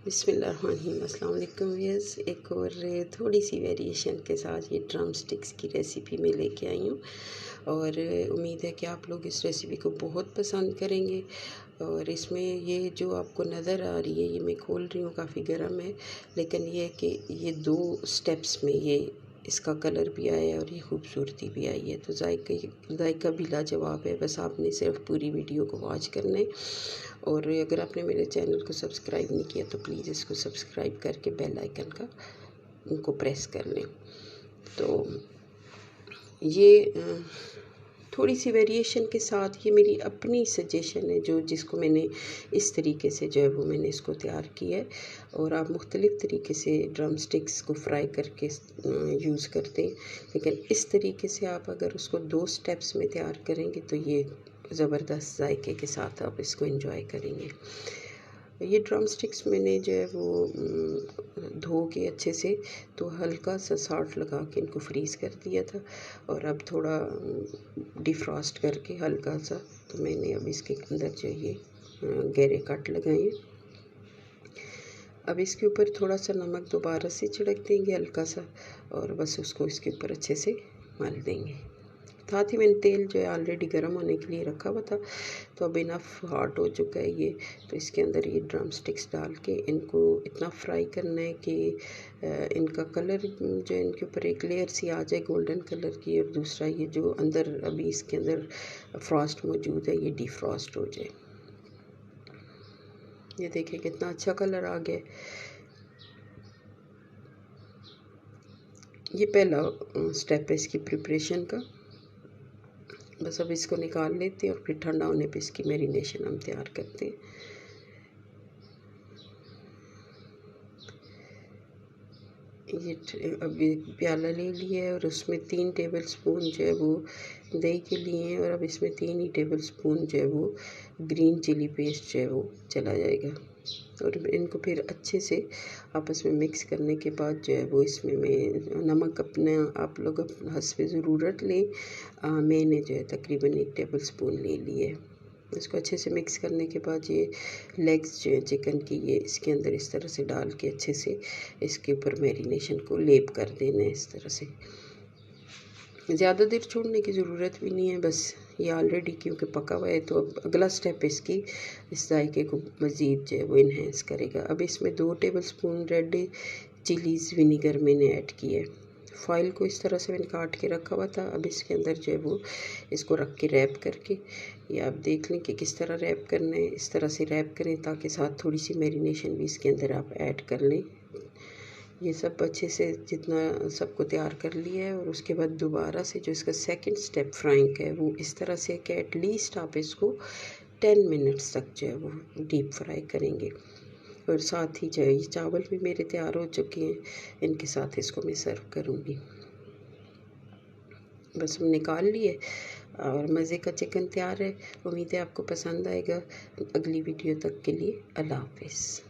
बिस्मिल्लाहिर्रहमानिर्रहीम। अस्सलाम वालेकुम व्यूअर्स, एक और थोड़ी सी वेरिएशन के साथ ये ड्रम स्टिक्स की रेसिपी में लेके आई हूँ और उम्मीद है कि आप लोग इस रेसिपी को बहुत पसंद करेंगे। और इसमें ये जो आपको नज़र आ रही है, ये मैं खोल रही हूँ, काफ़ी गर्म है, लेकिन ये है कि ये 2 स्टेप्स में ये इसका कलर भी आया है और ये खूबसूरती भी आई है। तो जायका भी लाजवाब है। बस आपने सिर्फ पूरी वीडियो को वॉच करना है। और अगर आपने मेरे चैनल को सब्सक्राइब नहीं किया तो प्लीज़ इसको सब्सक्राइब करके बेल आइकन का उनको प्रेस कर लें। तो ये थोड़ी सी वेरिएशन के साथ ये मेरी अपनी सजेशन है, जिसको मैंने इस तरीके से जो है वो मैंने इसको तैयार किया है। और आप मुख्तलिफ़ तरीके से ड्रम स्टिक्स को फ्राई करके यूज़ करते हैं, लेकिन इस तरीके से आप अगर उसको 2 स्टेप्स में तैयार करेंगे तो ये ज़बरदस्त जायके के साथ आप इसको एंजॉय करेंगे। ये ड्रम स्टिक्स मैंने जो है वो धो के अच्छे से तो हल्का सा सॉल्ट लगा के इनको फ्रीज़ कर दिया था और अब थोड़ा डिफ्रॉस्ट करके हल्का सा तो मैंने अब इसके अंदर जो ये गहरे कट लगाए। अब इसके ऊपर थोड़ा सा नमक दोबारा से छिड़क देंगे हल्का सा और बस उसको इसके ऊपर अच्छे से मल देंगे। साथ ही मैंने तेल जो है ऑलरेडी गर्म होने के लिए रखा हुआ था, तो अब इनफ हॉट हो चुका है ये। तो इसके अंदर ये ड्रम स्टिक्स डाल के इनको इतना फ्राई करना है कि इनका कलर जो है इनके ऊपर एक लेयर सी आ जाए गोल्डन कलर की, और दूसरा ये जो अंदर अभी इसके अंदर फ्रॉस्ट मौजूद है ये डिफ्रॉस्ट हो जाए। ये देखें कितना अच्छा कलर आ गया। ये पहला स्टेप है इसकी प्रिपरेशन का। बस अब इसको निकाल लेते हैं और फिर ठंडा होने पे इसकी मैरिनेशन हम तैयार करते हैं। ये अभी प्याला ले लिया है और उसमें 3 टेबल स्पून जो है वो दही के लिए हैं, और अब इसमें 3 ही टेबल स्पून जो है वो ग्रीन चिली पेस्ट जो है वो चला जाएगा। और इनको फिर अच्छे से आपस में मिक्स करने के बाद जो है वो इसमें मैं नमक अपने आप लोग अपने हस्ब ज़रूरत लें। मैंने जो है तकरीबन 1 टेबल स्पून ले लिए। इसको अच्छे से मिक्स करने के बाद ये लेग्स जो है चिकन की ये इसके अंदर इस तरह से डाल के अच्छे से इसके ऊपर मैरिनेशन को लेप कर देना है। इस तरह से ज़्यादा देर छोड़ने की ज़रूरत भी नहीं है, बस ये ऑलरेडी क्योंकि पका हुआ है। तो अब अगला स्टेप इसकी इस जायके को मज़ीद जो है वो इन्हेंस करेगा। अब इसमें 2 table spoon red chillies vinegar मैंने ऐड किया है। फॉइल को इस तरह से मैंने काट के रखा हुआ था। अब इसके अंदर जो है वो इसको रख के रैप करके, या आप देख लें कि किस तरह रैप करना है। इस तरह से रैप करें ताकि साथ थोड़ी सी मैरिनेशन भी इसके अंदर आप ऐड कर लें। ये सब अच्छे से जितना सबको तैयार कर लिया है, और उसके बाद दोबारा से जो इसका सेकंड स्टेप फ्राइंग है वो इस तरह से कि एटलीस्ट आप इसको 10 मिनट्स तक जो है वो डीप फ्राई करेंगे। और साथ ही जो है ये चावल भी मेरे तैयार हो चुके हैं, इनके साथ इसको मैं सर्व करूँगी। बस हम निकाल लिए और मज़े का चिकन तैयार है। उम्मीद है आपको पसंद आएगा। अगली वीडियो तक के लिए अल्लाह हाफ़िज़।